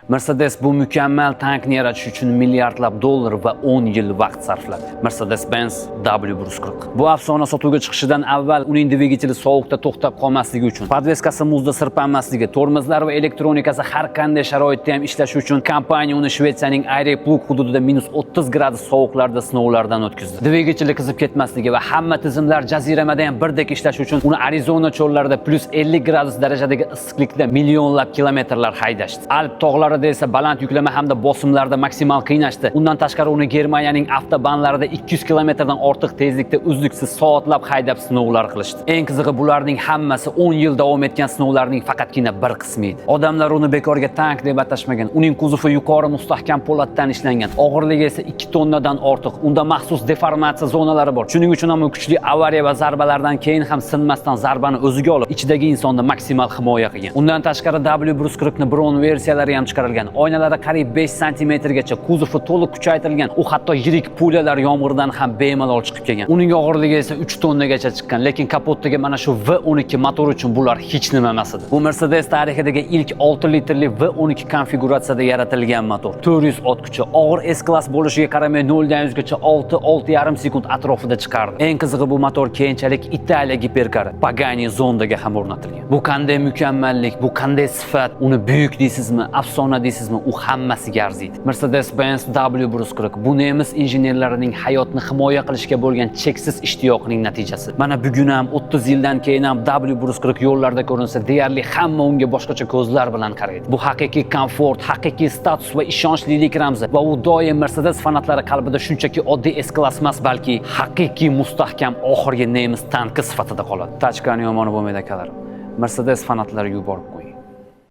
Mercedes bu mukammal tankni yaratish uchun milliardlab dollar va 10 yil vaqt sarfladi. Mercedes-Benz W140. Bu afsona sotuvga chiqishidan avval uning dvigateli sovuqda to'xtab qolmasligi uchun, podveskasi muzda sirpanmasligi, tormozlar va elektronikasi har qanday sharoitda ham ishlashi uchun kompaniya uni Shvetsiyaning Areplug hududida -30 gradus sovuqlarda sinovlardan o'tkazdi. Dvigateli qizib ketmasligi va hamma tizimlar jaziramada ham birdek ishlashi uchun uni Arizona cho'llarida +50 gradus darajadagi issiqlikda millionlab kilometrlar haydashdi. Alp tog'larida esa baland yuklama hamda bosimlarda maksimal qiynashdi. Undan tashqari uni Germaniyaning avtobanlarida 200 kilometrdan ortiq tezlikda uzluksiz soatlab haydab sinovlar qilishdi. Eng qizig'i, bularning hammasi 10 yil davom etgan sinovlarning faqatgina bir qismi edi. Odamlar uni bekorga tank deb atashmagan. Uning kuzovi yuqori mustahkam po'latdan ishlangan. Og'irligi esa 2 tonnadan ortiq. Unda maxsus deformatsiya zonalari bor. Shuning uchun ham kuchli avariya va zarbalardan keyin ham sinmasdan zarbani o'ziga olib, ichidagi insonni maksimal himoya qilgan. Undan tashqari W140 ni bron versiyalari ham chiqarilgan. Oynalari qariyb 5 cm gacha, kuzovi to'liq kuchaytirilgan. U hatto yirik pulyalar yomg'irdan ham bemalol chiqib kelgan. Uning og'irligi esa 3 tonnagacha chiqqan, lekin kapotdagi mana shu V12 motor uchun bular hech nima emas edi. Bu Mercedes tarixidagi ilk 6 litrli V12 konfiguratsiyada yaratilgan motor. 400 ot kuchi, og'ir S-klass bo'lishiga qaramay 0 dan 100 gacha 6-6,5 sekund atrofida chiqardi. Eng qizig'i, bu motor keyinchalik Italiya giperkari Pagani Zondaga ham o'rnatilgan. Bu qanday mukammallik, bu qanday sifat, uni buyuk deysizmi, afsona deysizmi, u hammasiga arziydi. Mercedes-Benz W140 bu nemis injenerlarining hayotni himoya qilishga bo'lgan cheksiz ishtiyoqining natijasi. Mana bugun ham 30 yildan keyin ham W140 yo'llarda ko'rinsa, deyarli hamma unga boshqacha ko'zlar bilan qaraydi. Bu haqiqiy komfort, haqiqiy status va ishonchlilik ramzi va u doim Mercedes fanatlari qalbida shunchaki oddiy S-klass emas, balki haqiqiy mustahkam oxirgi nemis tanki sifatida qoladi. Tachkani yomoni bo'lmaydi akalarim. Mercedes fanatlariga yuborib qo'ying.